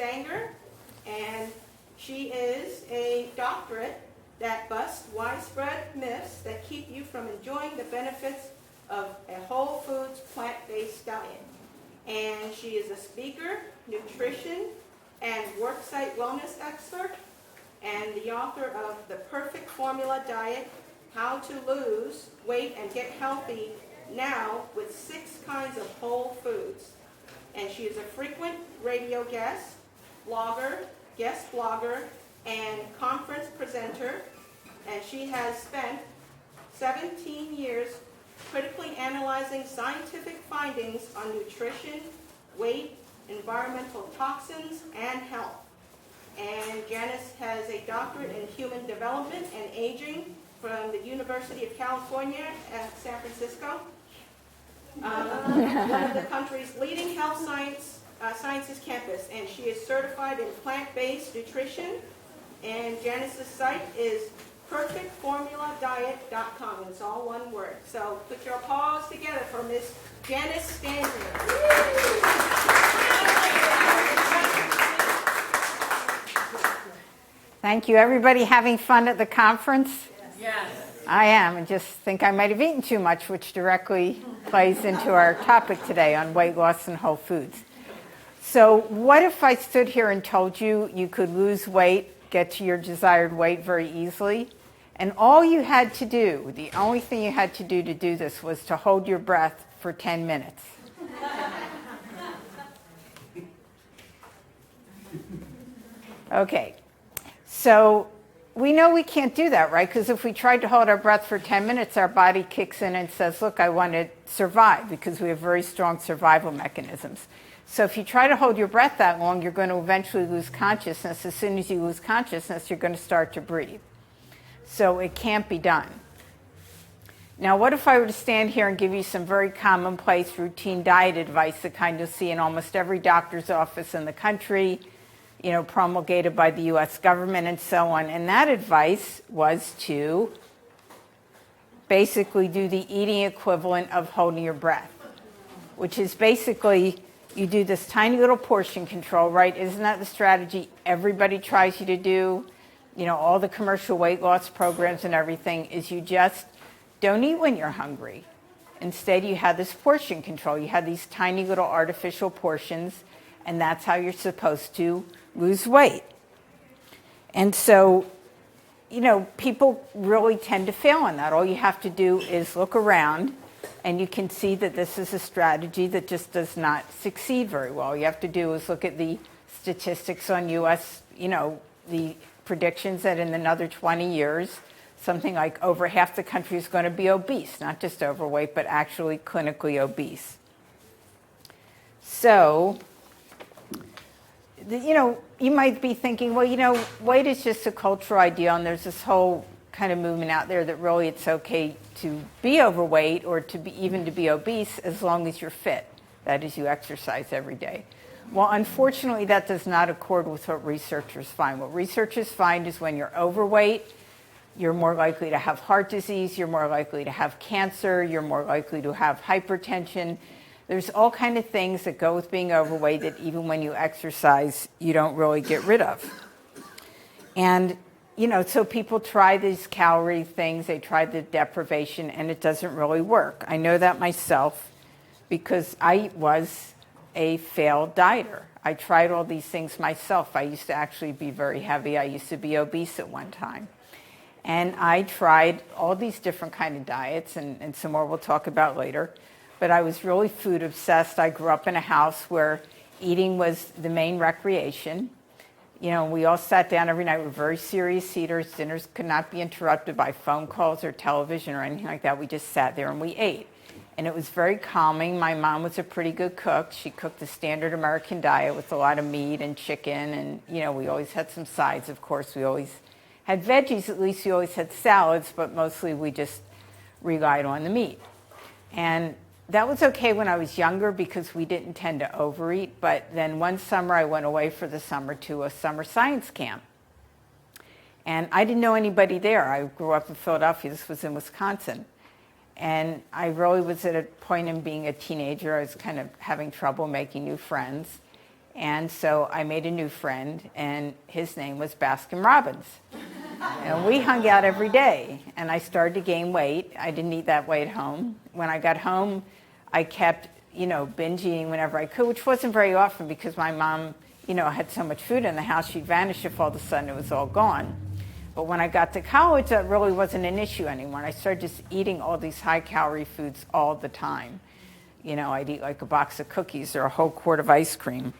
Stanger, and she is a doctorate that busts widespread myths that keep you from enjoying the benefits of a whole foods, plant-based diet. And she is a speaker, nutrition, and worksite wellness expert, and the author of The Perfect Formula Diet, How to Lose Weight and Get Healthy Now with 6 Kinds of Whole Foods. And she is a frequent radio guest, blogger, guest blogger, and conference presenter. And she has spent 17 years critically analyzing scientific findings on nutrition, weight, environmental toxins, and health. And Janice has a doctorate in human development and aging from the University of California at San Francisco. One of the country's leading health sciences campus, and she is certified in plant-based nutrition. And Janice's site is perfectformuladiet.com. It's all one word. So put your paws together for Miss Janice Stanger. Thank you. Everybody having fun at the conference? Yes. I am, and just think I might have eaten too much, which directly plays into our topic today on weight loss and whole foods. So what if I stood here and told you you could lose weight, get to your desired weight very easily, and all you had to do, the only thing you had to do this was to hold your breath for 10 minutes? Okay, so we know we can't do that, right? Because if we tried to hold our breath for 10 minutes, our body kicks in and says, look, I want to survive, because we have very strong survival mechanisms. So if you try to hold your breath that long, you're going to eventually lose consciousness. As soon as you lose consciousness, you're going to start to breathe. So it can't be done. Now, what if I were to stand here and give you some very commonplace routine diet advice, the kind you'll see in almost every doctor's office in the country, promulgated by the U.S. government and so on. And that advice was to basically do the eating equivalent of holding your breath, which is basically you do this tiny little portion control, right? Isn't that the strategy everybody tries you to do? All the commercial weight loss programs and everything is you just don't eat when you're hungry. Instead, you have this portion control. You have these tiny little artificial portions, and that's how you're supposed to lose weight. And so, people really tend to fail on that. All you have to do is look around, and you can see that this is a strategy that just does not succeed very well. All you have to do is look at the statistics on U.S., the predictions that in another 20 years, something like over half the country is going to be obese, not just overweight, but actually clinically obese. So, you might be thinking, well, weight is just a cultural ideal, and there's this whole kind of movement out there that really it's okay to be overweight or to be obese as long as you're fit. That is, you exercise every day. Well, unfortunately, that does not accord with what researchers find. What researchers find is when you're overweight, you're more likely to have heart disease, you're more likely to have cancer, you're more likely to have hypertension. There's all kinds of things that go with being overweight that even when you exercise, you don't really get rid of. And, so people try these calorie things, they try the deprivation, and it doesn't really work. I know that myself because I was a failed dieter. I tried all these things myself. I used to actually be very heavy. I used to be obese at one time. And I tried all these different kind of diets, and some more we'll talk about later. But I was really food obsessed. I grew up in a house where eating was the main recreation. We all sat down every night. We're very serious eaters. Dinners could not be interrupted by phone calls or television or anything like that. We just sat there and we ate. And it was very calming. My mom was a pretty good cook. She cooked the standard American diet with a lot of meat and chicken. And, we always had some sides, of course. We always had veggies. At least we always had salads, but mostly we just relied on the meat. And that was okay when I was younger because we didn't tend to overeat. But then one summer I went away for the summer to a summer science camp. And I didn't know anybody there. I grew up in Philadelphia. This was in Wisconsin. And I really was at a point in being a teenager. I was kind of having trouble making new friends. And so I made a new friend, and his name was Baskin Robbins. And we hung out every day, and I started to gain weight. I didn't eat that way at home. When I got home, I kept, binge eating whenever I could, which wasn't very often because my mom, had so much food in the house, she'd vanish if all of a sudden it was all gone. But when I got to college, that really wasn't an issue anymore. I started just eating all these high-calorie foods all the time. I'd eat like a box of cookies or a whole quart of ice cream,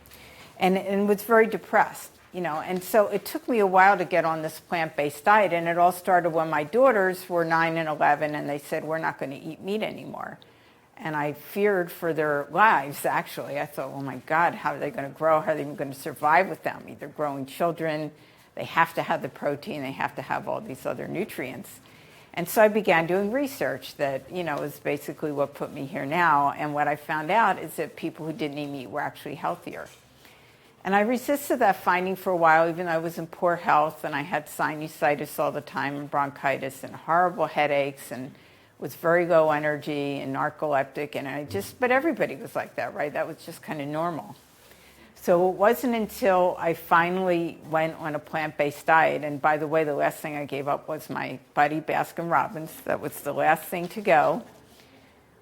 and was very depressed. And so it took me a while to get on this plant-based diet, and it all started when my daughters were 9 and 11, and they said, we're not going to eat meat anymore. And I feared for their lives, actually. I thought, oh my God, how are they going to grow? How are they even going to survive with them? They're growing children, they have to have the protein, they have to have all these other nutrients. And so I began doing research that, is basically what put me here now. And what I found out is that people who didn't eat meat were actually healthier. And I resisted that finding for a while, even though I was in poor health and I had sinusitis all the time and bronchitis and horrible headaches and was very low energy and narcoleptic. And but everybody was like that, right? That was just kind of normal. So it wasn't until I finally went on a plant-based diet, and by the way, the last thing I gave up was my buddy Baskin Robbins. That was the last thing to go.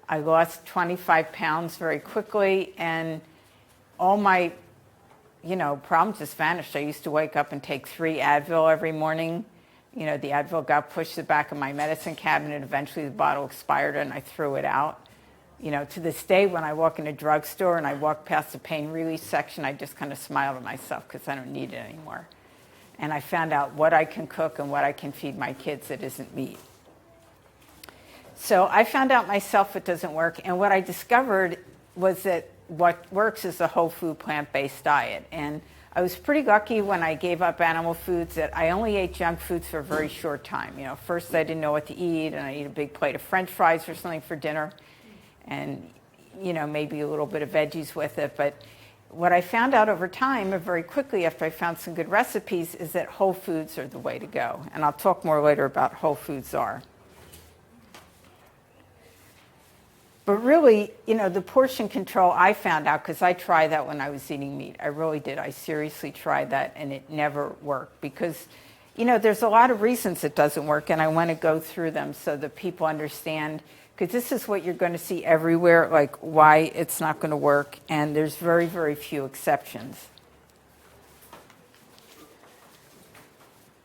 I lost 25 pounds very quickly, and all my problems just vanished. I used to wake up and take 3 Advil every morning. The Advil got pushed to the back of my medicine cabinet. Eventually the bottle expired and I threw it out. To this day, when I walk in a drugstore and I walk past the pain relief section, I just kind of smile to myself because I don't need it anymore. And I found out what I can cook and what I can feed my kids that isn't meat. So I found out myself it doesn't work. And what I discovered was that what works is a whole food plant-based diet. And I was pretty lucky when I gave up animal foods that I only ate junk foods for a very short time. First I didn't know what to eat, and I ate a big plate of French fries or something for dinner, and maybe a little bit of veggies with it. But what I found out over time, or very quickly after I found some good recipes, is that whole foods are the way to go. And I'll talk more later about whole foods are. But really, the portion control I found out, because I tried that when I was eating meat. I really did. I seriously tried that, and it never worked. Because, there's a lot of reasons it doesn't work, and I want to go through them so that people understand. Because this is what you're going to see everywhere, like why it's not going to work, and there's very, very few exceptions.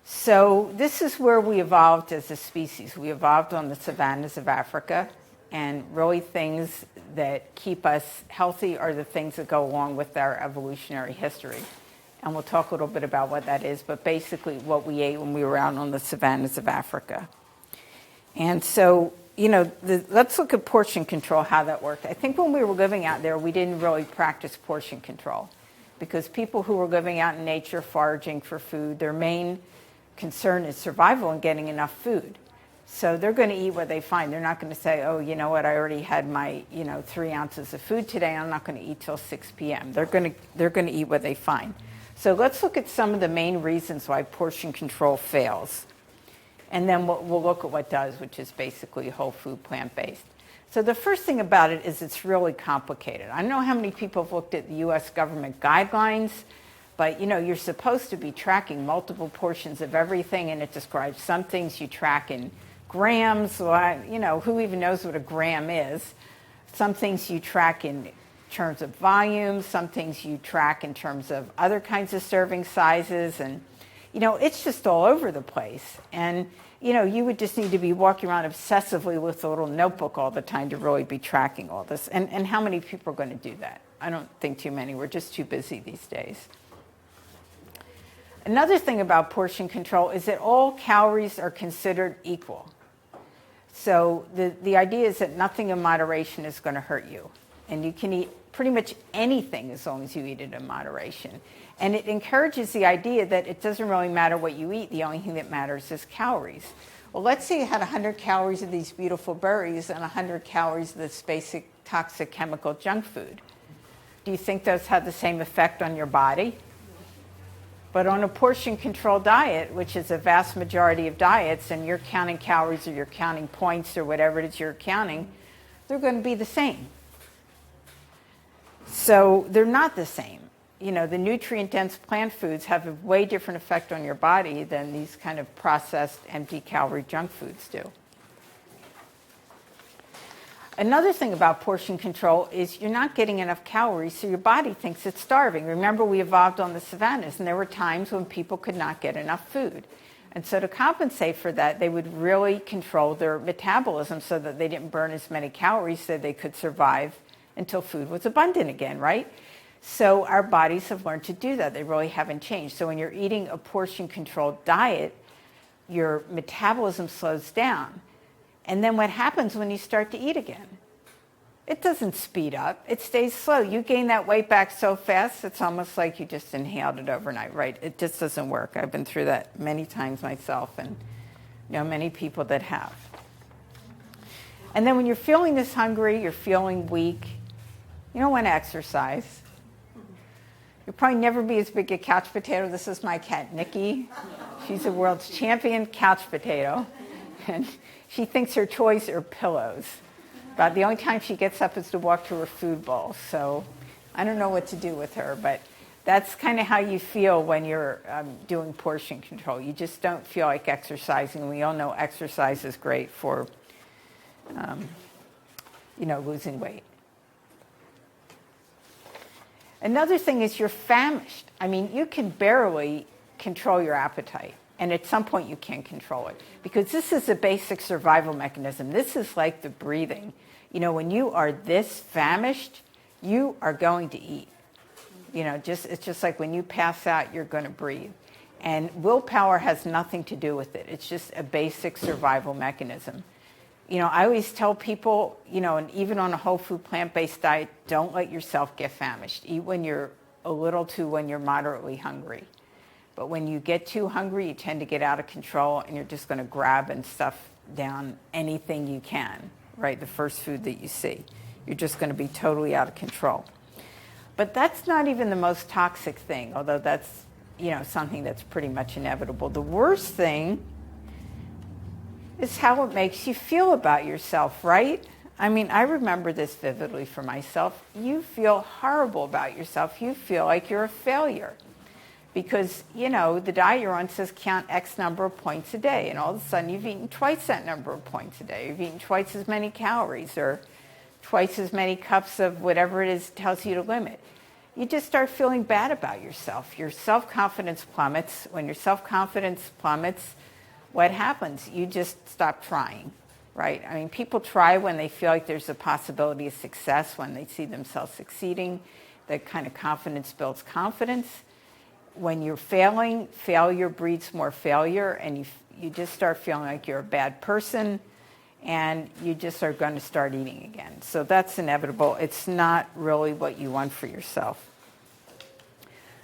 So this is where we evolved as a species. We evolved on the savannas of Africa. And really things that keep us healthy are the things that go along with our evolutionary history. And we'll talk a little bit about what that is, but basically what we ate when we were out on the savannas of Africa. And so, let's look at portion control, how that worked. I think when we were living out there, we didn't really practice portion control because people who were living out in nature, foraging for food, their main concern is survival and getting enough food. So they're going to eat what they find. They're not going to say, oh, you know what, I already had my, 3 ounces of food today. I'm not going to eat till 6 p.m. They're going to eat what they find. So let's look at some of the main reasons why portion control fails. And then we'll look at what does, which is basically whole food, plant-based. So the first thing about it is it's really complicated. I don't know how many people have looked at the U.S. government guidelines, but, you're supposed to be tracking multiple portions of everything, and it describes some things you track in grams, who even knows what a gram is? Some things you track in terms of volume, some things you track in terms of other kinds of serving sizes, and, it's just all over the place. And, you would just need to be walking around obsessively with a little notebook all the time to really be tracking all this. And how many people are going to do that? I don't think too many. We're just too busy these days. Another thing about portion control is that all calories are considered equal. So the idea is that nothing in moderation is going to hurt you. And you can eat pretty much anything as long as you eat it in moderation. And it encourages the idea that it doesn't really matter what you eat. The only thing that matters is calories. Well, let's say you had 100 calories of these beautiful berries and 100 calories of this basic toxic chemical junk food. Do you think those have the same effect on your body? But on a portion control diet, which is a vast majority of diets, and you're counting calories or you're counting points or whatever it is you're counting, they're going to be the same. So they're not the same. the nutrient-dense plant foods have a way different effect on your body than these kind of processed, empty-calorie junk foods do. Another thing about portion control is you're not getting enough calories, so your body thinks it's starving. Remember, we evolved on the savannas, and there were times when people could not get enough food. And so to compensate for that, they would really control their metabolism so that they didn't burn as many calories so they could survive until food was abundant again, right? So our bodies have learned to do that. They really haven't changed. So when you're eating a portion-controlled diet, your metabolism slows down. And then what happens when you start to eat again? It doesn't speed up. It stays slow. You gain that weight back so fast, it's almost like you just inhaled it overnight, right? It just doesn't work. I've been through that many times myself and know many people that have. And then when you're feeling this hungry, you're feeling weak, you don't want to exercise. You'll probably never be as big a couch potato. This is my cat, Nikki. She's a world's champion couch potato. And she thinks her toys are pillows. But the only time she gets up is to walk to her food bowl. So I don't know what to do with her. But that's kind of how you feel when you're doing portion control. You just don't feel like exercising. We all know exercise is great for, losing weight. Another thing is you're famished. I mean, you can barely control your appetite. And at some point you can't control it. Because this is a basic survival mechanism. This is like the breathing. When you are this famished, you are going to eat. It's just like when you pass out, you're going to breathe. And willpower has nothing to do with it. It's just a basic survival mechanism. I always tell people, and even on a whole food plant-based diet, don't let yourself get famished. Eat when you're when you're moderately hungry. But when you get too hungry, you tend to get out of control, and you're just going to grab and stuff down anything you can, right? The first food that you see. You're just going to be totally out of control. But that's not even the most toxic thing, although that's, something that's pretty much inevitable. The worst thing is how it makes you feel about yourself, right? I mean, I remember this vividly for myself. You feel horrible about yourself. You feel like you're a failure. Because, the diet you're on says count X number of points a day, and all of a sudden you've eaten twice that number of points a day. You've eaten twice as many calories or twice as many cups of whatever it is tells you to limit. You just start feeling bad about yourself. Your self-confidence plummets. When your self-confidence plummets, what happens? You just stop trying, right? I mean, people try when they feel like there's a possibility of success, when they see themselves succeeding. That kind of confidence builds confidence. When you're failing, failure breeds more failure, and you just start feeling like you're a bad person, and you just are going to start eating again. So that's inevitable. It's not really what you want for yourself.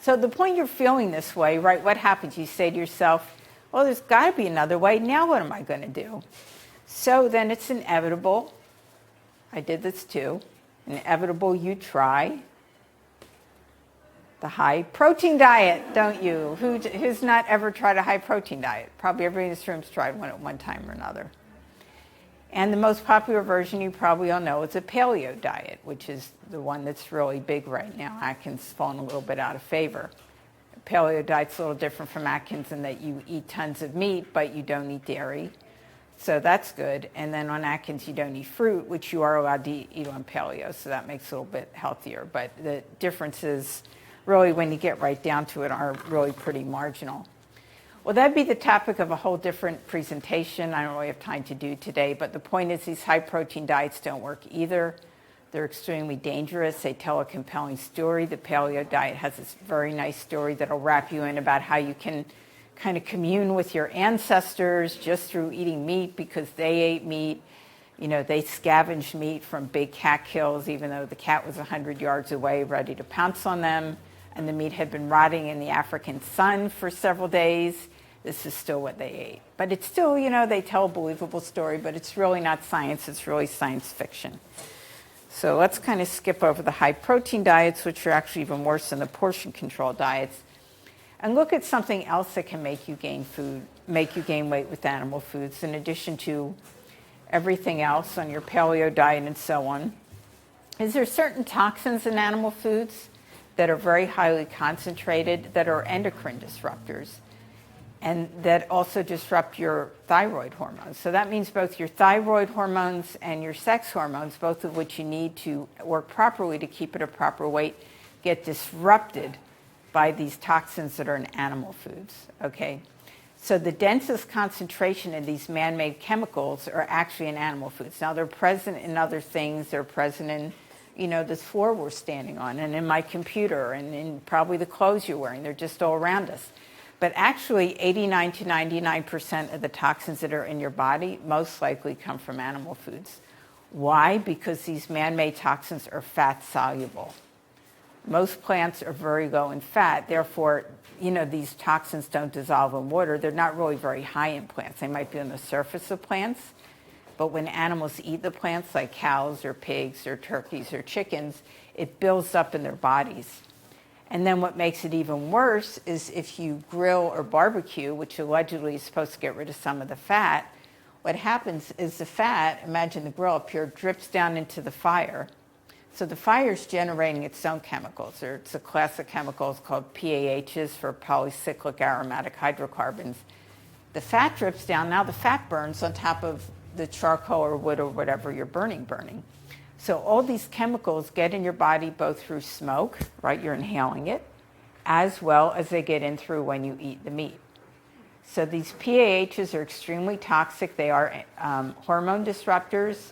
So the point you're feeling this way, right, what happens? You say to yourself, well, there's got to be another way. Now what am I going to do? So then it's inevitable. I did this too. Inevitable you try the high-protein diet, don't you? Who's not ever tried a high-protein diet? Probably everybody in this room's tried one at one time or another. And the most popular version you probably all know is a paleo diet, which is the one that's really big right now. Atkins has fallen a little bit out of favor. Paleo diet's a little different from Atkins in that you eat tons of meat, but you don't eat dairy. So that's good. And then on Atkins, you don't eat fruit, which you are allowed to eat on paleo, so that makes it a little bit healthier. But the differences, really, when you get right down to it, are really pretty marginal. Well, that'd be the topic of a whole different presentation. I don't really have time to do today, but the point is these high-protein diets don't work either. They're extremely dangerous. They tell a compelling story. The paleo diet has this very nice story that'll wrap you in about how you can kind of commune with your ancestors just through eating meat because they ate meat. They scavenged meat from big cat kills, even though the cat was 100 yards away ready to pounce on them. And the meat had been rotting in the African sun for several days. This is still what they ate. But it's still, they tell a believable story, but it's really not science. It's really science fiction. So let's kind of skip over the high-protein diets, which are actually even worse than the portion control diets, and look at something else that can make you gain weight with animal foods, in addition to everything else on your paleo diet and so on. Is there certain toxins in animal foods that are very highly concentrated, that are endocrine disruptors, and that also disrupt your thyroid hormones. So that means both your thyroid hormones and your sex hormones, both of which you need to work properly to keep at a proper weight, get disrupted by these toxins that are in animal foods, okay? So the densest concentration of these man-made chemicals are actually in animal foods. Now, they're present in other things. They're present in, this floor we're standing on, and in my computer, and in probably the clothes you're wearing. They're just all around us. But actually, 89 to 99% of the toxins that are in your body most likely come from animal foods. Why? Because these man-made toxins are fat-soluble. Most plants are very low in fat. Therefore, these toxins don't dissolve in water. They're not really very high in plants. They might be on the surface of plants. But when animals eat the plants, like cows or pigs or turkeys or chickens, it builds up in their bodies. And then what makes it even worse is if you grill or barbecue, which allegedly is supposed to get rid of some of the fat, what happens is the fat, imagine the grill up here, drips down into the fire. So the fire is generating its own chemicals. It's a class of chemicals called PAHs, for polycyclic aromatic hydrocarbons. The fat drips down. Now the fat burns on top of the charcoal or wood or whatever you're burning. So all these chemicals get in your body both through smoke, right? You're inhaling it, as well as they get in through when you eat the meat. So these PAHs are extremely toxic. They are hormone disruptors,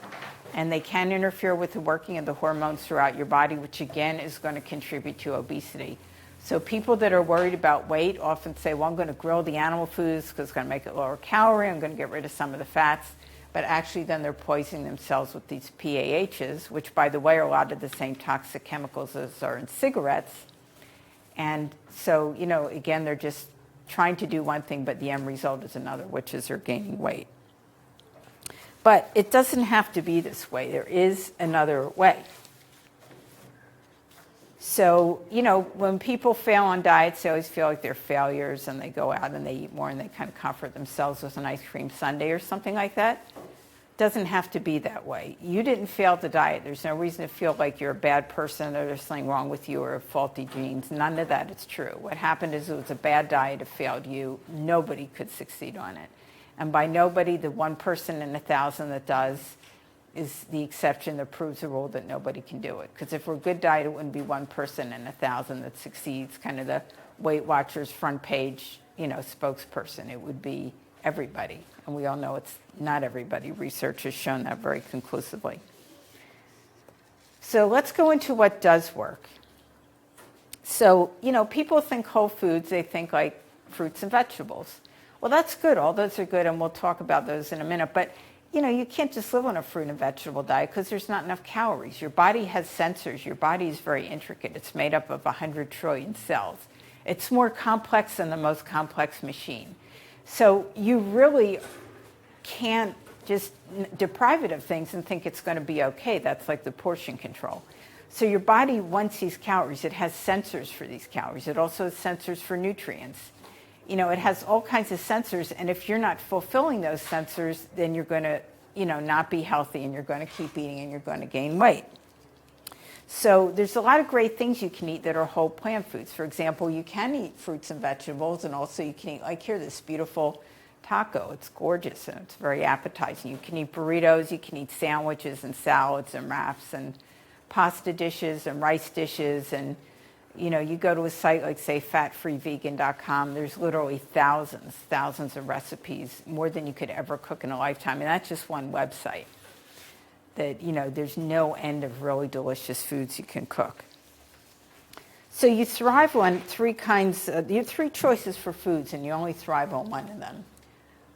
and they can interfere with the working of the hormones throughout your body, which again is going to contribute to obesity. So people that are worried about weight often say, well, I'm going to grill the animal foods because it's going to make it lower calorie. I'm going to get rid of some of the fats. But actually then they're poisoning themselves with these PAHs, which, by the way, are a lot of the same toxic chemicals as are in cigarettes. And so, again, they're just trying to do one thing, but the end result is another, which is they're gaining weight. But it doesn't have to be this way. There is another way. So, when people fail on diets, they always feel like they're failures, and they go out and they eat more and they kind of comfort themselves with an ice cream sundae or something like that. It doesn't have to be that way. You didn't fail the diet. There's no reason to feel like you're a bad person or there's something wrong with you or faulty genes. None of that is true. What happened is it was a bad diet. It failed you. Nobody could succeed on it. And by nobody, the one person in 1,000 that does is the exception that proves the rule that nobody can do it. Because if we're a good diet, it wouldn't be one person in 1,000 that succeeds, kind of the Weight Watchers front page, spokesperson. It would be everybody. And we all know it's not everybody. Research has shown that very conclusively. So let's go into what does work. So, people think whole foods, they think like fruits and vegetables. Well, that's good. All those are good, and we'll talk about those in a minute. But you can't just live on a fruit and vegetable diet because there's not enough calories. Your body has sensors. Your body is very intricate. It's made up of 100 trillion cells. It's more complex than the most complex machine. So you really can't just deprive it of things and think it's going to be okay. That's like the portion control. So your body wants these calories. It has sensors for these calories. It also has sensors for nutrients. It has all kinds of sensors, and if you're not fulfilling those sensors, then you're going to, not be healthy, and you're going to keep eating, and you're going to gain weight. So there's a lot of great things you can eat that are whole plant foods. For example, you can eat fruits and vegetables, and also you can eat, like here, this beautiful taco. It's gorgeous, and it's very appetizing. You can eat burritos, you can eat sandwiches and salads and wraps and pasta dishes and rice dishes, and you go to a site like, say, fatfreevegan.com, there's literally thousands of recipes, more than you could ever cook in a lifetime. And that's just one website that, there's no end of really delicious foods you can cook. So you thrive on you have three choices for foods, and you only thrive on one of them.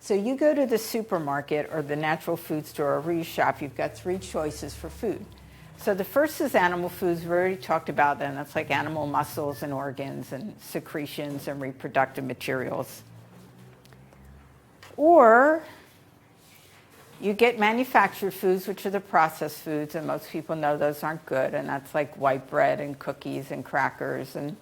So you go to the supermarket or the natural food store or wherever you shop, you've got three choices for food. So the first is animal foods. We already talked about them. That's like animal muscles and organs and secretions and reproductive materials. Or you get manufactured foods, which are the processed foods, and most people know those aren't good, and that's like white bread and cookies and crackers and,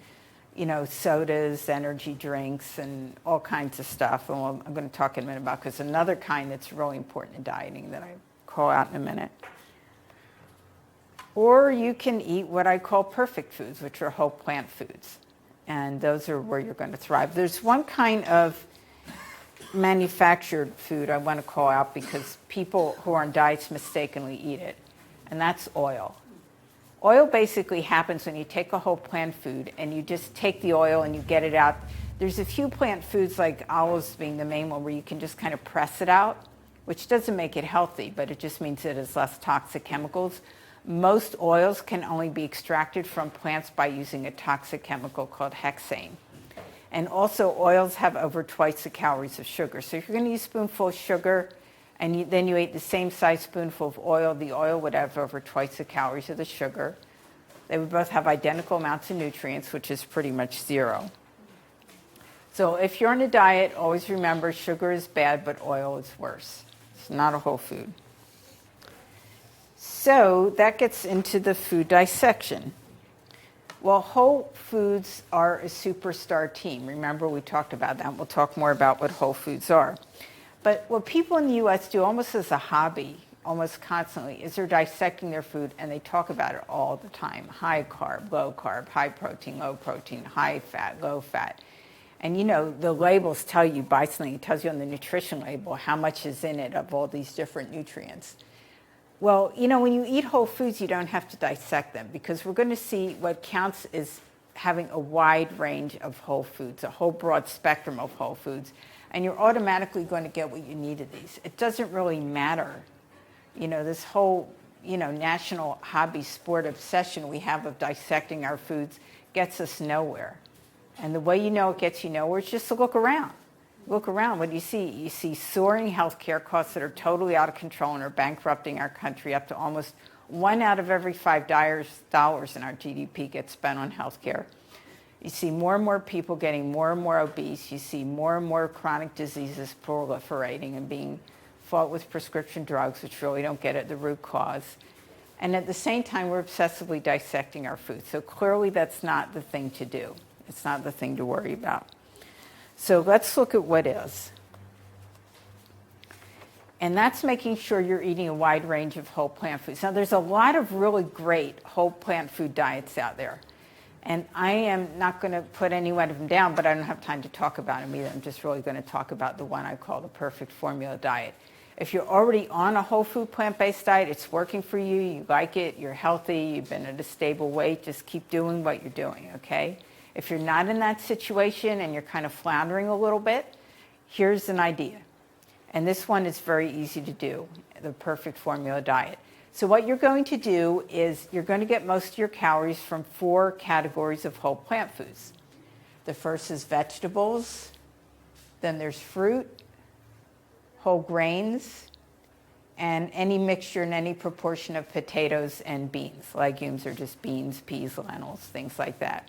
sodas, energy drinks, and all kinds of stuff. And I'm going to talk in a minute about, because another kind that's really important in dieting that I call out in a minute. Or you can eat what I call perfect foods, which are whole plant foods. And those are where you're going to thrive. There's one kind of manufactured food I want to call out because people who are on diets mistakenly eat it, and that's oil. Oil basically happens when you take a whole plant food and you just take the oil and you get it out. There's a few plant foods, like olives being the main one, where you can just kind of press it out, which doesn't make it healthy, but it just means it has less toxic chemicals. Most oils can only be extracted from plants by using a toxic chemical called hexane. And also, oils have over twice the calories of sugar. So if you're going to use a spoonful of sugar, and then you ate the same size spoonful of oil, the oil would have over twice the calories of the sugar. They would both have identical amounts of nutrients, which is pretty much zero. So if you're on a diet, always remember sugar is bad, but oil is worse. It's not a whole food. So that gets into the food dissection. Well, whole foods are a superstar team. Remember, we talked about that. We'll talk more about what whole foods are. But what people in the U.S. do almost as a hobby, almost constantly, is they're dissecting their food, and they talk about it all the time. High carb, high protein, high fat, low fat. And you know, the labels tell you, buy something, it tells you on the nutrition label how much is in it of all these different nutrients. Well, you know, when you eat whole foods, you don't have to dissect them, because we're going to see what counts is having a wide range of whole foods, a whole broad spectrum of whole foods. And you're automatically going to get what you need of these. It doesn't really matter. You know, this whole, national hobby sport obsession we have of dissecting our foods gets us nowhere. And the way you know it gets you nowhere is just to look around. Look around. What do you see? You see soaring healthcare costs that are totally out of control and are bankrupting our country. Up to almost 1 out of every $5 in our GDP gets spent on healthcare. You see more and more people getting more and more obese. You see more and more chronic diseases proliferating and being fought with prescription drugs, which really don't get at the root cause. And at the same time, we're obsessively dissecting our food. So clearly that's not the thing to do. It's not the thing to worry about. So let's look at what is. And that's making sure you're eating a wide range of whole plant foods. Now, there's a lot of really great whole plant food diets out there. And I am not going to put any one of them down, but I don't have time to talk about them either. I'm just really going to talk about the one I call the perfect formula diet. If you're already on a whole food plant-based diet, it's working for you, you like it, you're healthy, you've been at a stable weight, just keep doing what you're doing, okay? If you're not in that situation and you're kind of floundering a little bit, here's an idea. And this one is very easy to do, the perfect formula diet. So what you're going to do is you're going to get most of your calories from 4 categories of whole plant foods. The first is vegetables, then there's fruit, whole grains, and any mixture and any proportion of potatoes and beans. Legumes are just beans, peas, lentils, things like that.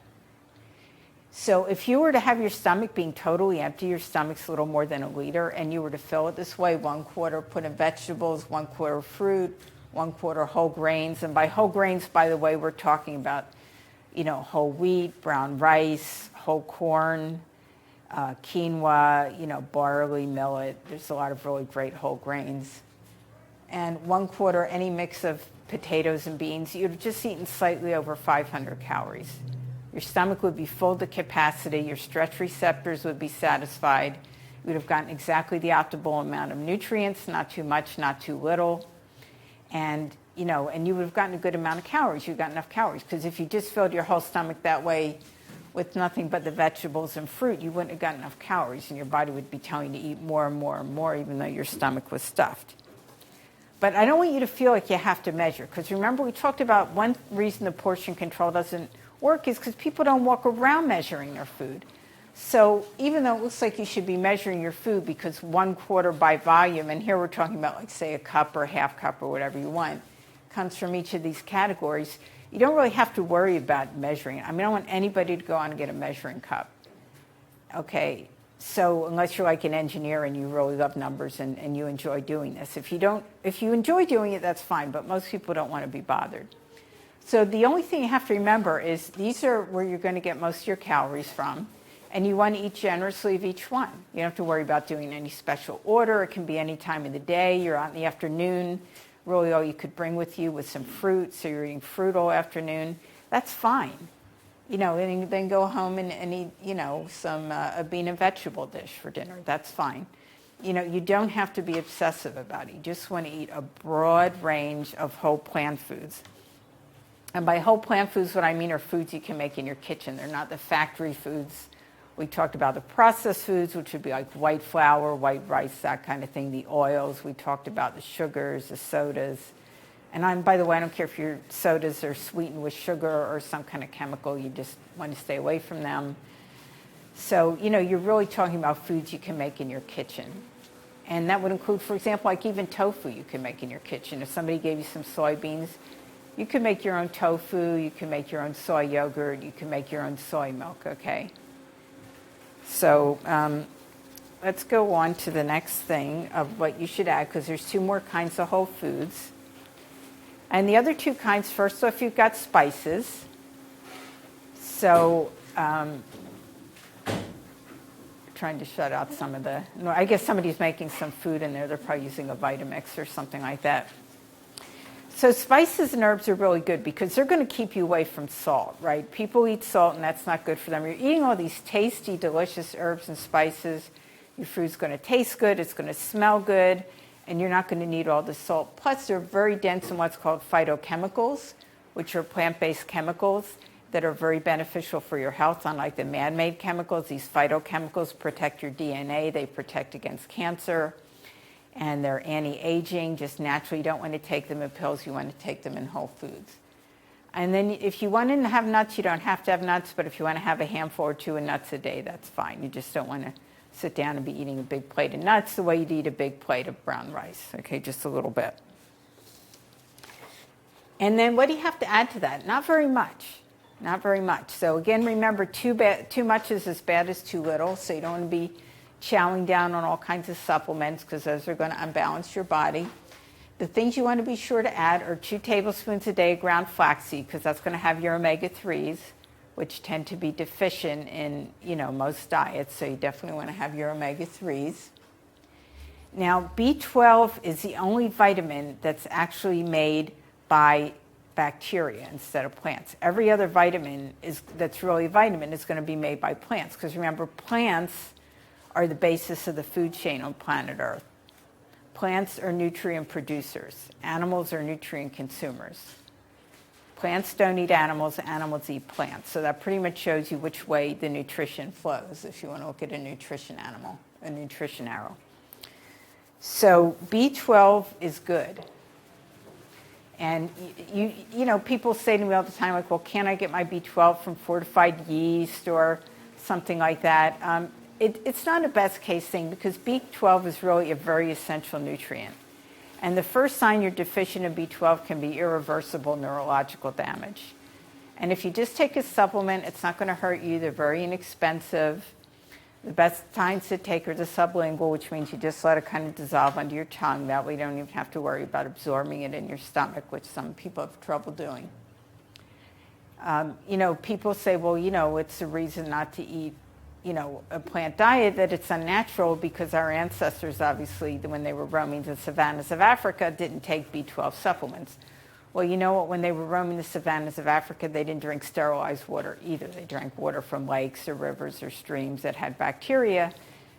So if you were to have your stomach being totally empty, your stomach's a little more than 1 liter, and you were to fill it this way, 1/4 put in vegetables, 1/4 fruit, 1/4 whole grains. And by whole grains, by the way, we're talking about, whole wheat, brown rice, whole corn, quinoa, barley, millet. There's a lot of really great whole grains. And 1/4 any mix of potatoes and beans. You'd have just eaten slightly over 500 calories. Your stomach would be full to capacity. Your stretch receptors would be satisfied. You would have gotten exactly the optimal amount of nutrients, not too much, not too little. And, and you would have gotten a good amount of calories. You've got enough calories. Because if you just filled your whole stomach that way with nothing but the vegetables and fruit, you wouldn't have got enough calories. And your body would be telling you to eat more and more and more, even though your stomach was stuffed. But I don't want you to feel like you have to measure. Because remember, we talked about one reason the portion control doesn't work is because people don't walk around measuring their food. So even though it looks like you should be measuring your food because 1/4 by volume, and here we're talking about like say a cup or half cup or whatever you want, comes from each of these categories, you don't really have to worry about measuring it. I mean, I don't want anybody to go on and get a measuring cup. Okay, so unless you're like an engineer and you really love numbers and you enjoy doing this. If you enjoy doing it, that's fine, but most people don't want to be bothered. So the only thing you have to remember is these are where you're going to get most of your calories from, and you want to eat generously of each one. You don't have to worry about doing any special order. It can be any time of the day. You're out in the afternoon really all you could bring with you was some fruit, so you're eating fruit all afternoon, that's fine. And then go home and eat, some a bean and vegetable dish for dinner. That's fine. You don't have to be obsessive about it. You just want to eat a broad range of whole plant foods. And by whole plant foods, what I mean are foods you can make in your kitchen. They're not the factory foods. We talked about the processed foods, which would be like white flour, white rice, that kind of thing, the oils. We talked about the sugars, the sodas. And by the way, I don't care if your sodas are sweetened with sugar or some kind of chemical. You just want to stay away from them. So, you're really talking about foods you can make in your kitchen. And that would include, for example, like even tofu you can make in your kitchen. If somebody gave you some soybeans, you can make your own tofu, you can make your own soy yogurt, you can make your own soy milk, okay? So let's go on to the next thing of what you should add, because there's 2 more kinds of whole foods. And the other 2 kinds, first off, you've got spices. So trying to shut out some of the, no, I guess somebody's making some food in there. They're probably using a Vitamix or something like that. So spices and herbs are really good because they're going to keep you away from salt, right? People eat salt and that's not good for them. You're eating all these tasty, delicious herbs and spices. Your food's going to taste good, it's going to smell good, and you're not going to need all the salt. Plus, they're very dense in what's called phytochemicals, which are plant-based chemicals that are very beneficial for your health. Unlike the man-made chemicals, these phytochemicals protect your DNA, they protect against cancer, and they're anti-aging. Just naturally, you don't want to take them in pills, you want to take them in whole foods. And then if you want to have nuts, you don't have to have nuts, but if you want to have a handful or 2 of nuts a day, that's fine. You just don't want to sit down and be eating a big plate of nuts the way you'd eat a big plate of brown rice, okay, just a little bit. And then what do you have to add to that? Not very much. Not very much. So again, remember, too much is as bad as too little, so you don't want to be chowing down on all kinds of supplements because those are going to unbalance your body. The things you want to be sure to add are 2 tablespoons a day of ground flaxseed, because that's going to have your omega-3s, which tend to be deficient in, most diets, so you definitely want to have your omega-3s. Now, B12 is the only vitamin that's actually made by bacteria instead of plants. Every other vitamin that's really a vitamin is going to be made by plants, because remember, plants are the basis of the food chain on planet Earth. Plants are nutrient producers. Animals are nutrient consumers. Plants don't eat animals, animals eat plants. So that pretty much shows you which way the nutrition flows if you want to look at a nutrition animal, a nutrition arrow. So B12 is good. And people say to me all the time, like, well, can't I get my B12 from fortified yeast or something like that? It's not a best case thing because B12 is really a very essential nutrient. And the first sign you're deficient in B12 can be irreversible neurological damage. And if you just take a supplement, it's not going to hurt you. They're very inexpensive. The best times to take are the sublingual, which means you just let it kind of dissolve under your tongue. That way you don't even have to worry about absorbing it in your stomach, which some people have trouble doing. People say, well, it's a reason not to eat a plant diet, that it's unnatural because our ancestors, obviously, when they were roaming the savannas of Africa, didn't take B12 supplements. Well, you know what? When they were roaming the savannas of Africa, they didn't drink sterilized water either. They drank water from lakes or rivers or streams that had bacteria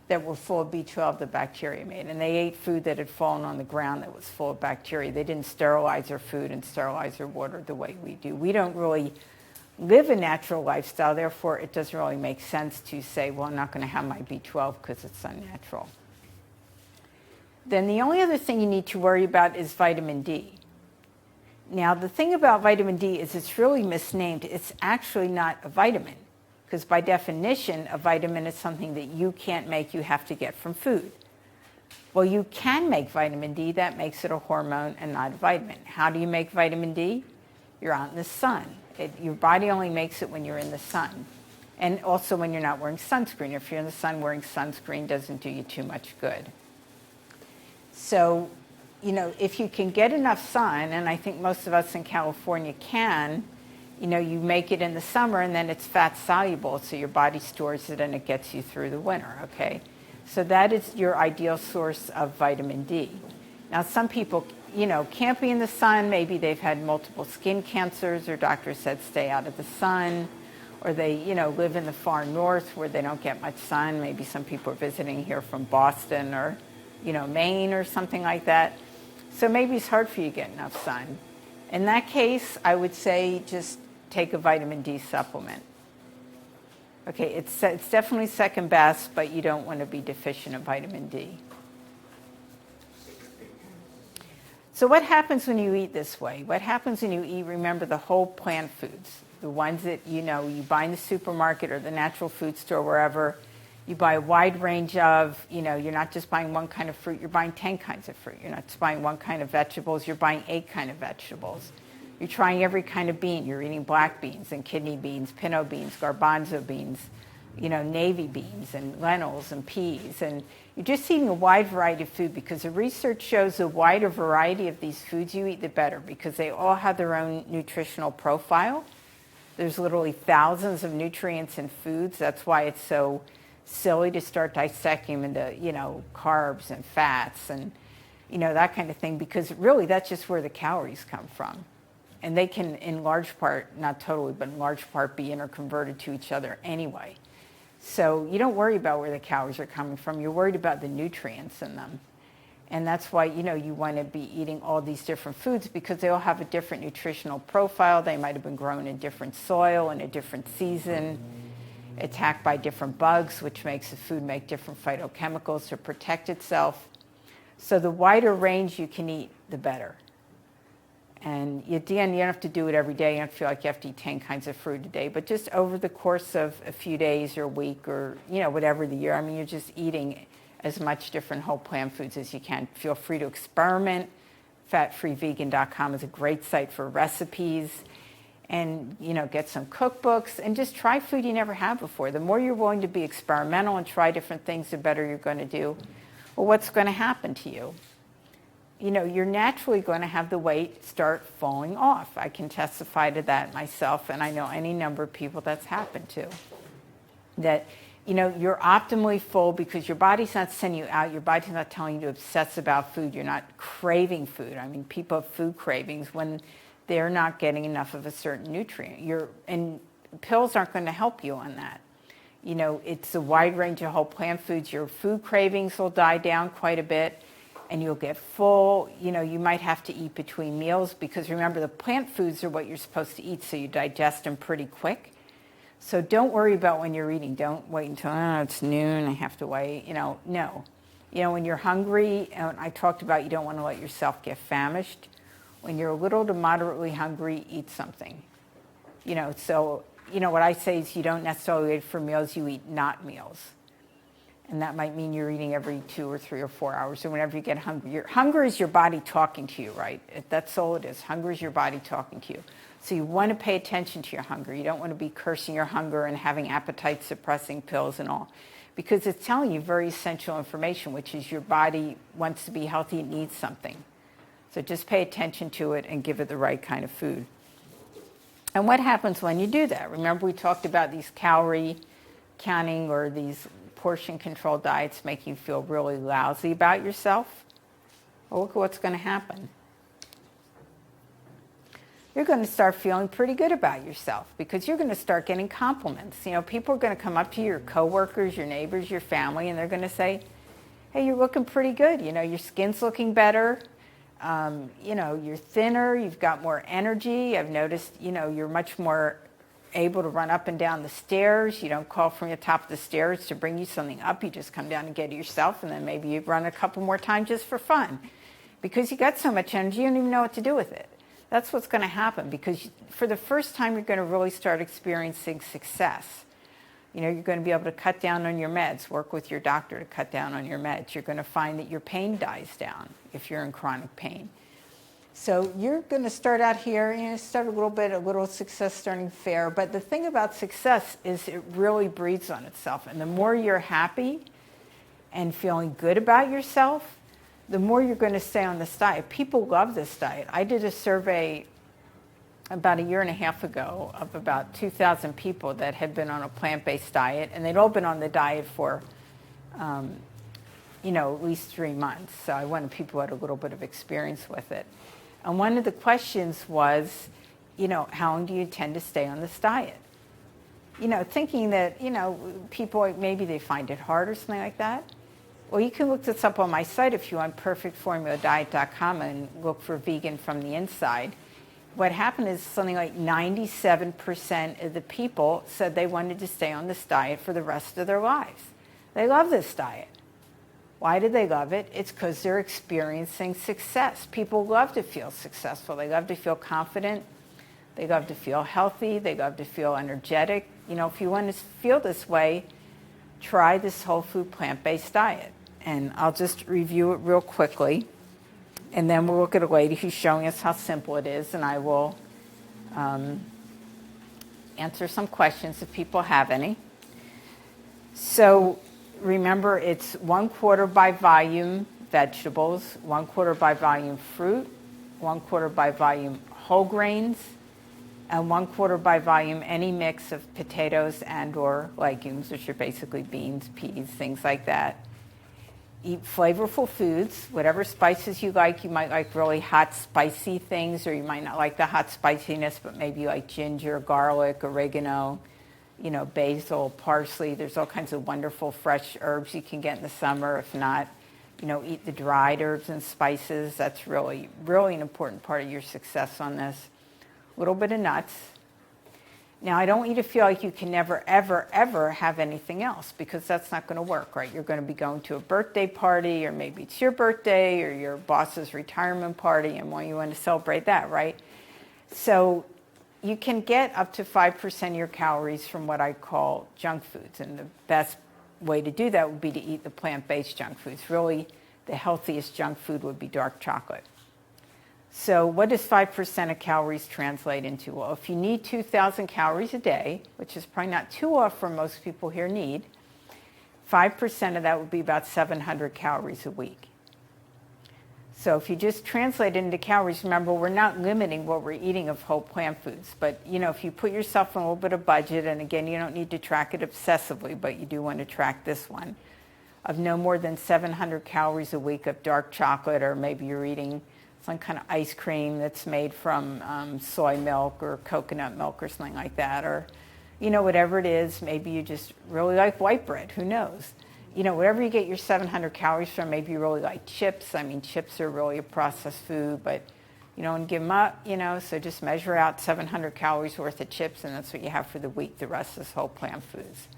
that were full of B12 that bacteria made. And they ate food that had fallen on the ground that was full of bacteria. They didn't sterilize their food and sterilize their water the way we do. We don't really live a natural lifestyle, therefore it doesn't really make sense to say, well, I'm not going to have my B12 because it's unnatural. Then the only other thing you need to worry about is vitamin D. Now, the thing about vitamin D is it's really misnamed. It's actually not a vitamin, because by definition, a vitamin is something that you can't make, you have to get from food. Well, you can make vitamin D, that makes it a hormone and not a vitamin. How do you make vitamin D? You're out in the sun. Your body only makes it when you're in the sun, and also when you're not wearing sunscreen. If you're in the sun, wearing sunscreen doesn't do you too much good. So, if you can get enough sun, and I think most of us in California can, you make it in the summer and then it's fat soluble, so your body stores it and it gets you through the winter, okay? So that is your ideal source of vitamin D. Now, some people, can't be in the sun. Maybe they've had multiple skin cancers, or doctors said stay out of the sun, or they, live in the far north where they don't get much sun. Maybe some people are visiting here from Boston or, Maine or something like that. So maybe it's hard for you to get enough sun. In that case, I would say just take a vitamin D supplement. Okay, it's definitely second best, but you don't want to be deficient in vitamin D. So what happens when you eat this way? What happens when you eat, remember, the whole plant foods, the ones that you buy in the supermarket or the natural food store, wherever. You buy a wide range of, you're not just buying one kind of fruit, you're buying 10 kinds of fruit. You're not just buying one kind of vegetables, you're buying 8 kinds of vegetables. You're trying every kind of bean. You're eating black beans and kidney beans, pinto beans, garbanzo beans, navy beans and lentils and peas. And you're just eating a wide variety of food, because the research shows the wider variety of these foods you eat, the better, because they all have their own nutritional profile. There's literally thousands of nutrients in foods. That's why it's so silly to start dissecting them into, carbs and fats and, that kind of thing, because really that's just where the calories come from. And they can, in large part, not totally, but in large part, be interconverted to each other anyway. So you don't worry about where the calories are coming from. You're worried about the nutrients in them. And that's why, you want to be eating all these different foods, because they all have a different nutritional profile. They might have been grown in different soil in a different season, attacked by different bugs, which makes the food make different phytochemicals to protect itself. So the wider range you can eat, the better. And at the end, you don't have to do it every day. You don't feel like you have to eat 10 kinds of fruit a day. But just over the course of a few days or a week or, whatever the year, you're just eating as much different whole plant foods as you can. Feel free to experiment. Fatfreevegan.com is a great site for recipes. And, get some cookbooks and just try food you never had before. The more you're willing to be experimental and try different things, the better you're going to do. Well, what's going to happen to you? You're naturally going to have the weight start falling off. I can testify to that myself, and I know any number of people that's happened to. That, you're optimally full because your body's not sending you out. Your body's not telling you to obsess about food. You're not craving food. People have food cravings when they're not getting enough of a certain nutrient. And pills aren't going to help you on that. It's a wide range of whole plant foods. Your food cravings will die down quite a bit, and you'll get full. You might have to eat between meals, because remember, the plant foods are what you're supposed to eat, so you digest them pretty quick. So don't worry about when you're eating. Don't wait until, it's noon, I have to wait. No. When you're hungry, and I talked about you don't want to let yourself get famished. When you're a little to moderately hungry, eat something. So, what I say is you don't necessarily wait for meals, you eat not meals. And that might mean you're eating every 2 or 3 or 4 hours, or whenever you get hungry. Hunger is your body talking to you, right? That's all it is. Hunger is your body talking to you. So you want to pay attention to your hunger. You don't want to be cursing your hunger and having appetite-suppressing pills and all, because it's telling you very essential information, which is your body wants to be healthy, it needs something. So just pay attention to it and give it the right kind of food. And what happens when you do that? Remember, we talked about these calorie counting or these portion control diets make you feel really lousy about yourself. Well, look at what's going to happen. You're going to start feeling pretty good about yourself, because you're going to start getting compliments. People are going to come up to you, your coworkers, your neighbors, your family, and they're going to say, hey, you're looking pretty good. Your skin's looking better. You're thinner, you've got more energy. I've noticed, you're much more able to run up and down the stairs. You don't call from the top of the stairs to bring you something up. You just come down and get it yourself, and then maybe you run a couple more times just for fun. Because you got so much energy, you don't even know what to do with it. That's what's going to happen, because for the first time, you're going to really start experiencing success. You're going to be able to cut down on your meds, work with your doctor to cut down on your meds. You're going to find that your pain dies down if you're in chronic pain. So you're going to start out here, start a little success starting fair. But the thing about success is it really breeds on itself. And the more you're happy and feeling good about yourself, the more you're going to stay on this diet. People love this diet. I did a survey about a year and a half ago of about 2,000 people that had been on a plant-based diet, and they'd all been on the diet for at least 3 months. So I wanted people who had a little bit of experience with it. And one of the questions was, how long do you intend to stay on this diet? Thinking that, people, maybe they find it hard or something like that. Well, you can look this up on my site if you want, perfectformuladiet.com, and look for vegan from the inside. What happened is something like 97% of the people said they wanted to stay on this diet for the rest of their lives. They love this diet. Why do they love it? It's because they're experiencing success. People love to feel successful. They love to feel confident. They love to feel healthy. They love to feel energetic. If you want to feel this way, try this whole food plant-based diet. And I'll just review it real quickly. And then we'll look at a lady who's showing us how simple it is. And I will answer some questions if people have any. So remember, it's 1/4 by volume vegetables, 1/4 by volume fruit, 1/4 by volume whole grains, and 1/4 by volume any mix of potatoes and or legumes, which are basically beans, peas, things like that. Eat flavorful foods, whatever spices you like. You might like really hot, spicy things, or you might not like the hot spiciness, but maybe you like ginger, garlic, oregano, basil, parsley. There's all kinds of wonderful fresh herbs you can get in the summer. If not, eat the dried herbs and spices. That's really, really an important part of your success on this. A little bit of nuts. Now, I don't want you to feel like you can never, ever, ever have anything else, because that's not going to work, right? You're going to be going to a birthday party, or maybe it's your birthday or your boss's retirement party, and you want to celebrate that, right? So you can get up to 5% of your calories from what I call junk foods, and the best way to do that would be to eat the plant-based junk foods. Really, the healthiest junk food would be dark chocolate. So what does 5% of calories translate into? Well, if you need 2,000 calories a day, which is probably not too off for most people here need, 5% of that would be about 700 calories a week. So if you just translate it into calories, remember, we're not limiting what we're eating of whole plant foods. But, if you put yourself on a little bit of budget, and again, you don't need to track it obsessively, but you do want to track this one, of no more than 700 calories a week of dark chocolate, or maybe you're eating some kind of ice cream that's made from soy milk or coconut milk or something like that, or, whatever it is. Maybe you just really like white bread, who knows? Whatever you get your 700 calories from, maybe you really like chips. I mean, chips are really a processed food, but you don't give them up, so just measure out 700 calories worth of chips, and that's what you have for the week. The rest is whole plant foods.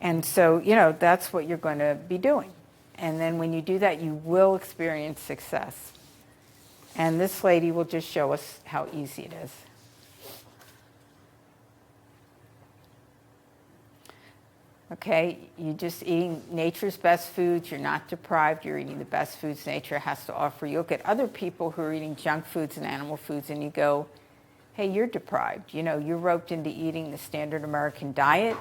And so, that's what you're going to be doing. And then when you do that, you will experience success. And this lady will just show us how easy it is. Okay, you're just eating nature's best foods. You're not deprived. You're eating the best foods nature has to offer. You look at other people who are eating junk foods and animal foods, and you go, hey, you're deprived. You're roped into eating the standard American diet.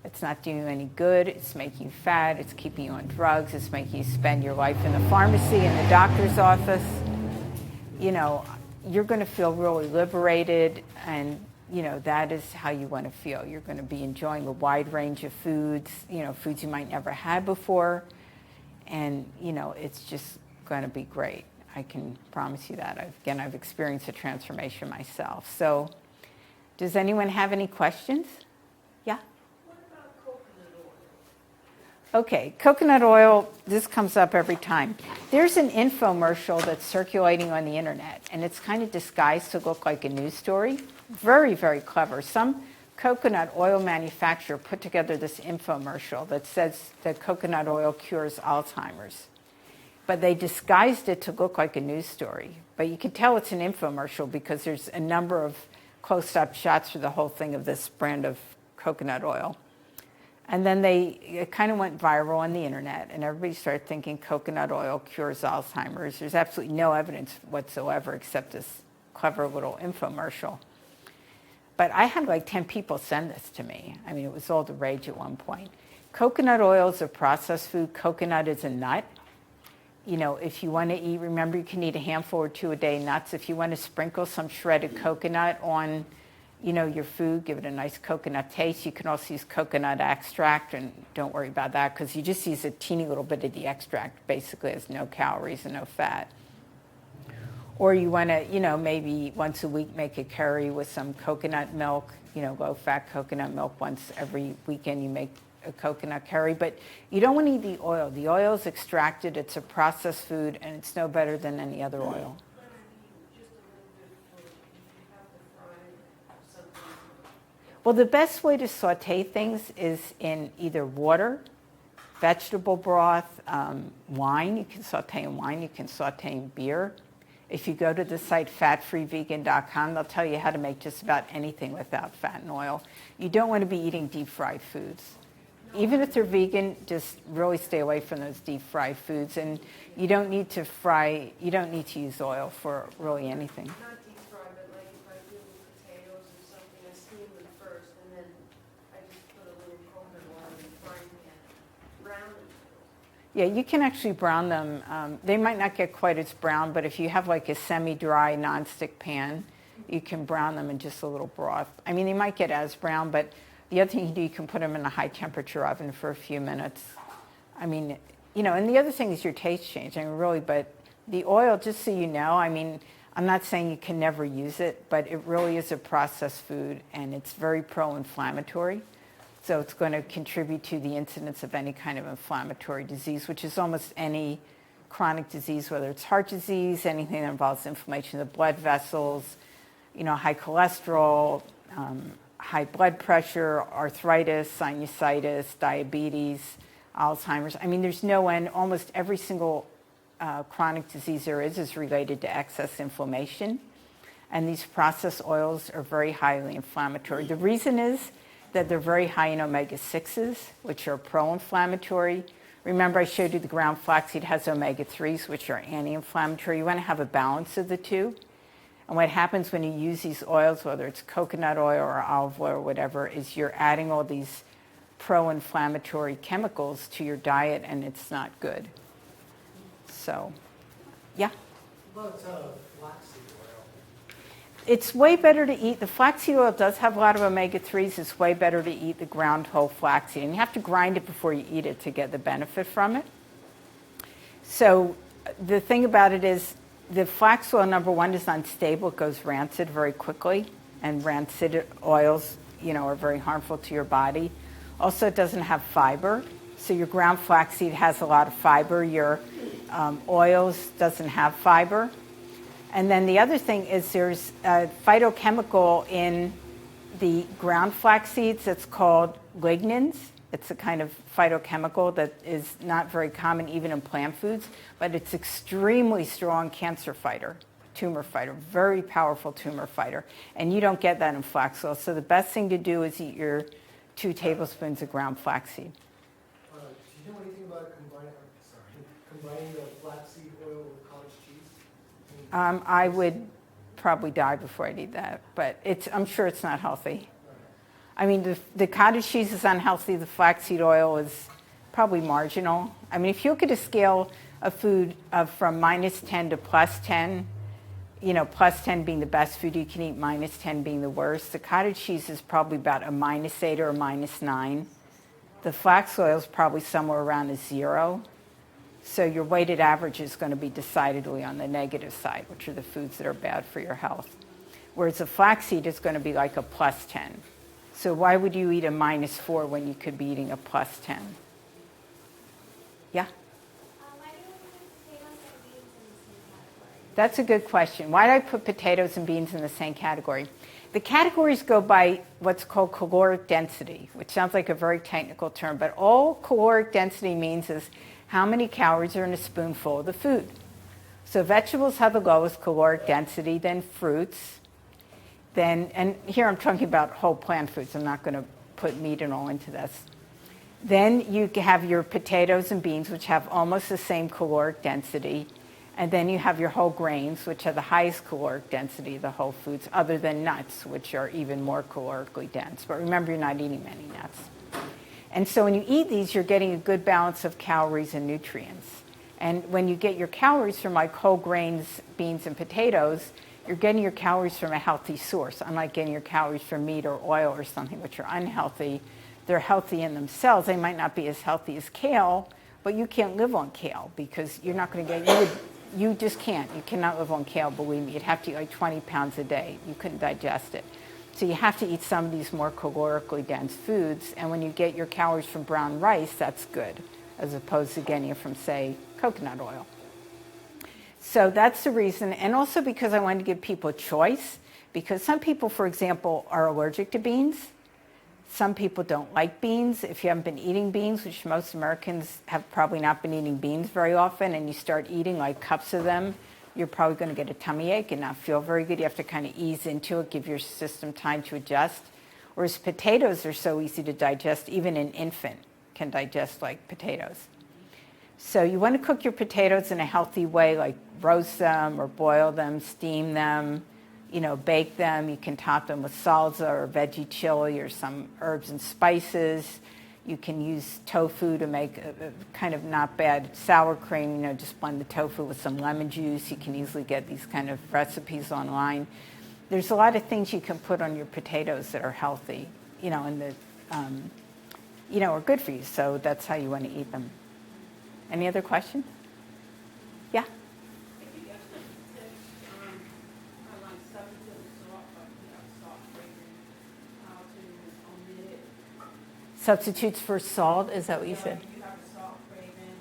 It's not doing you any good. It's making you fat. It's keeping you on drugs. It's making you spend your life in the pharmacy, in the doctor's office. You're going to feel really liberated, and that is how you want to feel. You're going to be enjoying a wide range of foods, foods you might never had before, and it's just going to be great. I can promise you that. I've experienced a transformation myself. So, does anyone have any questions? Yeah. Okay, coconut oil, this comes up every time. There's an infomercial that's circulating on the internet, and it's kind of disguised to look like a news story. Very, very clever. Some coconut oil manufacturer put together this infomercial that says that coconut oil cures Alzheimer's. But they disguised it to look like a news story. But you can tell it's an infomercial because there's a number of close-up shots for the whole thing of this brand of coconut oil. And then it kind of went viral on the internet, and everybody started thinking coconut oil cures Alzheimer's. There's absolutely no evidence whatsoever except this clever little infomercial. But I had like 10 people send this to me. I mean, it was all the rage at one point. Coconut oil is a processed food. Coconut is a nut. If you want to eat, remember you can eat a handful or two a day nuts. If you want to sprinkle some shredded coconut on your food, give it a nice coconut taste. You can also use coconut extract, and don't worry about that because you just use a teeny little bit of the extract. Basically, it has no calories and no fat. Or you want to, maybe once a week make a curry with some coconut milk, low-fat coconut milk. Once every weekend you make a coconut curry. But you don't want to eat the oil. The oil is extracted. It's a processed food, and it's no better than any other oil. Well, the best way to saute things is in either water, vegetable broth, wine. You can saute in wine. You can saute in beer. If you go to the site fatfreevegan.com, they'll tell you how to make just about anything without fat and oil. You don't want to be eating deep-fried foods. Even if they're vegan, just really stay away from those deep-fried foods. And you don't need to use oil for really anything. Not deep fry, but like if I do potatoes or something, I steam them first, and then I just put a little coconut oil in the frying pan, brown them. Yeah, you can actually brown them. They might not get quite as brown, but if you have like a semi-dry nonstick pan, you can brown them in just a little broth. I mean, they might get as brown, but the other thing you do, you can put them in a high-temperature oven for a few minutes. I mean, and the other thing is your taste changing, really, but the oil, just so you know, I mean, I'm not saying you can never use it, but it really is a processed food, and it's very pro-inflammatory. So it's going to contribute to the incidence of any kind of inflammatory disease, which is almost any chronic disease, whether it's heart disease, anything that involves inflammation of the blood vessels, high cholesterol, high blood pressure, arthritis, sinusitis, diabetes, Alzheimer's. I mean, there's no end. Almost every single chronic disease there is related to excess inflammation. And these processed oils are very highly inflammatory. The reason is that they're very high in omega-6s, which are pro-inflammatory. Remember, I showed you the ground flaxseed has omega-3s, which are anti-inflammatory. You want to have a balance of the two. And what happens when you use these oils, whether it's coconut oil or olive oil or whatever, is you're adding all these pro-inflammatory chemicals to your diet, and it's not good. So, yeah? What about flaxseed oil? It's way better to eat. The flaxseed oil does have a lot of omega-3s. It's way better to eat the ground whole flaxseed. And you have to grind it before you eat it to get the benefit from it. So the thing about it is the flax oil, number one, is unstable. It goes rancid very quickly. And rancid oils, are very harmful to your body. Also, it doesn't have fiber. So your ground flaxseed has a lot of fiber. Your oils doesn't have fiber. And then the other thing is there's a phytochemical in the ground flax seeds that's called lignans. It's a kind of phytochemical that is not very common even in plant foods, but it's extremely strong cancer fighter, tumor fighter, very powerful tumor fighter. And you don't get that in flax oil. So the best thing to do is eat your 2 tablespoons of ground flaxseed. Do you know anything about combining the flaxseed oil with cottage cheese? I would probably die before I'd eat that, but I'm sure it's not healthy. I mean, the cottage cheese is unhealthy. The flaxseed oil is probably marginal. I mean, if you look at a scale of food from -10 to +10, +10 being the best food you can eat, -10 being the worst, the cottage cheese is probably about a -8 or a -9. The flax oil is probably somewhere around a 0. So your weighted average is going to be decidedly on the negative side, which are the foods that are bad for your health. Whereas the flaxseed is going to be like a +10. So why would you eat a -4 when you could be eating a +10? Yeah? Why do you put potatoes and beans in the same category? That's a good question. Why do I put potatoes and beans in the same category? The categories go by what's called caloric density, which sounds like a very technical term, but all caloric density means is how many calories are in a spoonful of the food. So vegetables have the lowest caloric density, then fruits. And here I'm talking about whole plant foods. I'm not going to put meat and all into this. Then you have your potatoes and beans, which have almost the same caloric density. And then you have your whole grains, which have the highest caloric density of the whole foods, other than nuts, which are even more calorically dense. But remember, you're not eating many nuts. And so when you eat these, you're getting a good balance of calories and nutrients. And when you get your calories from like whole grains, beans, and potatoes, you're getting your calories from a healthy source, unlike getting your calories from meat or oil or something which are unhealthy. They're healthy in themselves. They might not be as healthy as kale, but you can't live on kale because you're not going to get, you just can't. You cannot live on kale, believe me. You'd have to eat like 20 pounds a day. You couldn't digest it. So you have to eat some of these more calorically dense foods, and when you get your calories from brown rice, that's good, as opposed to getting it from, say, coconut oil. So that's the reason, and also because I wanted to give people a choice, because some people, for example, are allergic to beans. Some people don't like beans. If you haven't been eating beans, which most Americans have probably not been eating beans very often, and you start eating like cups of them, you're probably going to get a tummy ache and not feel very good. You have to kind of ease into it, give your system time to adjust. Whereas potatoes are so easy to digest, even an infant can digest like potatoes. So you want to cook your potatoes in a healthy way, like roast them or boil them, steam them, bake them. You can top them with salsa or veggie chili or some herbs and spices. You can use tofu to make a kind of not bad sour cream. Just blend the tofu with some lemon juice. You can easily get these kind of recipes online. There's a lot of things you can put on your potatoes that are healthy, and that, are good for you. So that's how you want to eat them. Any other questions? Yeah? Substitutes for salt, is that what you said? You have a salt craving.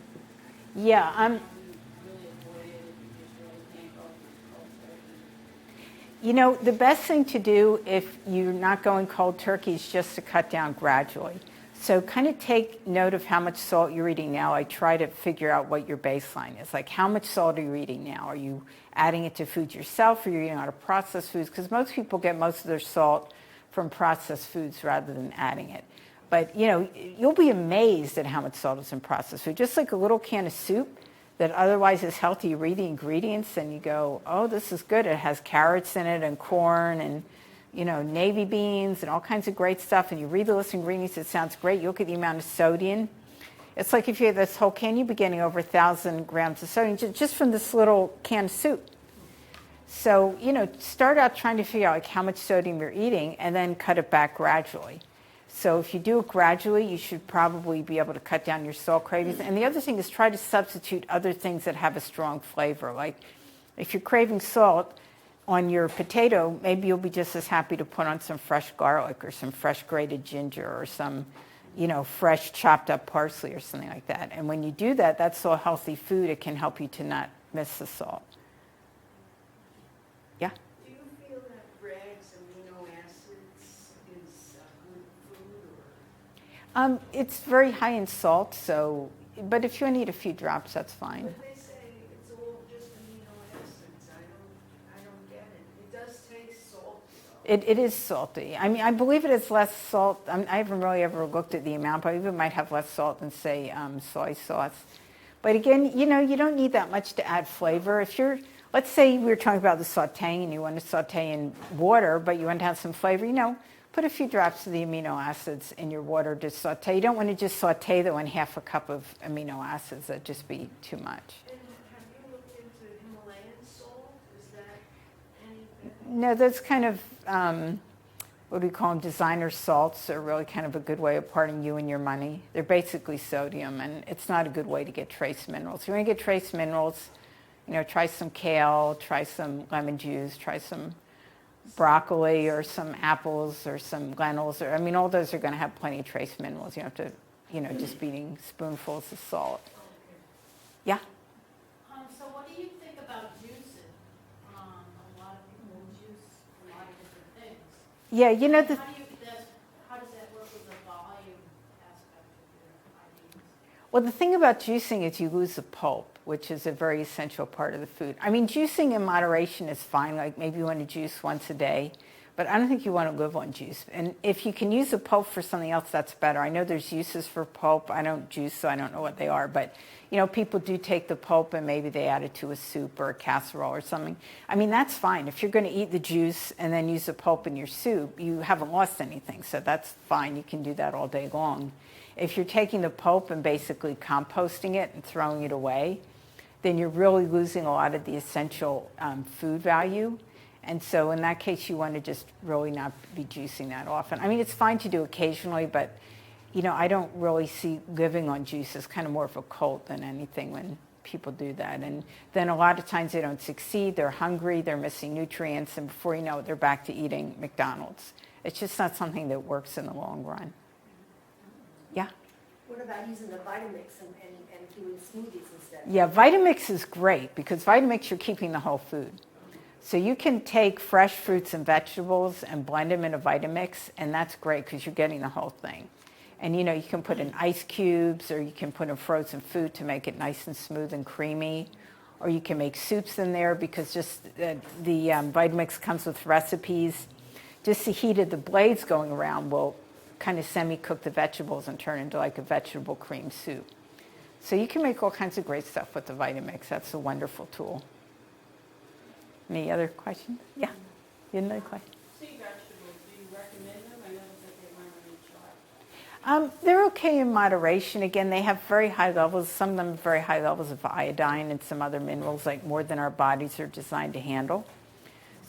Yeah, Really avoid it if you just really can't go cold turkey. the best thing to do if you're not going cold turkey is just to cut down gradually. So kind of take note of how much salt you're eating now. I try to figure out what your baseline is. Like, how much salt are you eating now? Are you adding it to foods yourself, or are you eating out of processed foods? Because most people get most of their salt from processed foods rather than adding it. But, you'll be amazed at how much salt is in processed food. Just like a little can of soup that otherwise is healthy, you read the ingredients and you go, oh, this is good. It has carrots in it and corn and, navy beans and all kinds of great stuff. And you read the list of ingredients, it sounds great. You look at the amount of sodium. It's like if you had this whole can, you'd be getting over 1,000 grams of sodium just from this little can of soup. So, start out trying to figure out like how much sodium you're eating and then cut it back gradually. So if you do it gradually, you should probably be able to cut down your salt cravings. And the other thing is try to substitute other things that have a strong flavor. Like if you're craving salt on your potato, maybe you'll be just as happy to put on some fresh garlic or some fresh grated ginger or some, fresh chopped up parsley or something like that. And when you do that, that's all healthy food. It can help you to not miss the salt. Yeah? Do you feel that bread's amino acids is good food, or? It's very high in salt, but if you want to eat a few drops, that's fine. But they say it's all just amino acids. I don't get it. It does taste salty, though. It is salty. I mean, I believe it is less salt. I haven't really ever looked at the amount, but it might have less salt than, say, soy sauce. But again, you don't need that much to add flavor. Let's say we were talking about the sauteing and you want to saute in water, but you want to have some flavor, put a few drops of the amino acids in your water to saute. You don't want to just saute though in half a cup of amino acids. That'd just be too much. And have you looked into Himalayan salt? Is that any better? No, that's kind of, what do we call them, designer salts. They're really kind of a good way of parting you and your money. They're basically sodium, and it's not a good way to get trace minerals. If you want to get trace minerals, try some kale, try some lemon juice, try some broccoli or some apples or some lentils. All those are going to have plenty of trace minerals. You don't have to, just be eating spoonfuls of salt. Yeah? So what do you think about juicing? A lot of people juice a lot of different things. Yeah, How does that work with the volume aspect of your ideas? well, the thing about juicing is you lose the pulp, which is a very essential part of the food. Juicing in moderation is fine. Like maybe you want to juice once a day, but I don't think you want to live on juice. And if you can use the pulp for something else, that's better. I know there's uses for pulp. I don't juice, so I don't know what they are. But, people do take the pulp and maybe they add it to a soup or a casserole or something. That's fine. If you're going to eat the juice and then use the pulp in your soup, you haven't lost anything. So that's fine. You can do that all day long. If you're taking the pulp and basically composting it and throwing it away, then you're really losing a lot of the essential food value. And so in that case, you want to just really not be juicing that often. I mean, it's fine to do occasionally, but I don't really see living on juice as kind of more of a cult than anything when people do that. And then a lot of times they don't succeed, they're hungry, they're missing nutrients, and before you know it, they're back to eating McDonald's. It's just not something that works in the long run. Yeah? What about using the Vitamix and doing smoothies instead? Yeah, Vitamix is great because Vitamix, you're keeping the whole food. So you can take fresh fruits and vegetables and blend them in a Vitamix, and that's great because you're getting the whole thing. And you can put in ice cubes, or you can put in frozen food to make it nice and smooth and creamy. Or you can make soups in there because just the Vitamix comes with recipes. Just the heat of the blades going around will kind of semi-cook the vegetables and turn into like a vegetable cream soup. So you can make all kinds of great stuff with the Vitamix. That's a wonderful tool. Any other questions? Yeah, you had another question? Sea vegetables, do you recommend them? I noticed that they weren't really charged. They're okay in moderation. Again, they have very high levels, some of them have very high levels of iodine and some other minerals, like more than our bodies are designed to handle.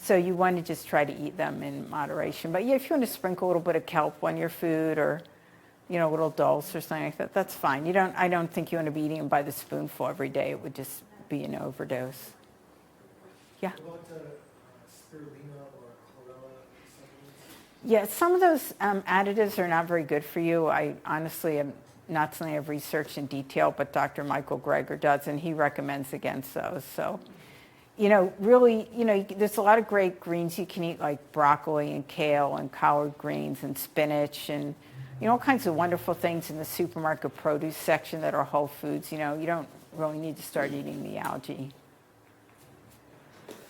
So you want to just try to eat them in moderation. But yeah, if you want to sprinkle a little bit of kelp on your food, or a little dulse or something like that, that's fine. I don't think you want to be eating them by the spoonful every day. It would just be an overdose. Yeah. What about spirulina or chlorella supplements? Yeah, some of those additives are not very good for you. I honestly am not something I've researched in detail, but Dr. Michael Greger does, and he recommends against those. So, really, there's a lot of great greens you can eat, like broccoli and kale and collard greens and spinach and, all kinds of wonderful things in the supermarket produce section that are whole foods. You don't really need to start eating the algae.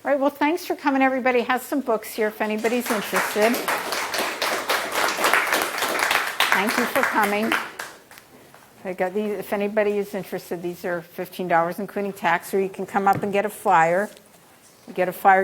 All right, well, thanks for coming, everybody. Has some books here if anybody's interested. Thank you for coming. I got these. If anybody is interested, these are $15 including tax, or you can come up and get a flyer. You get a flyer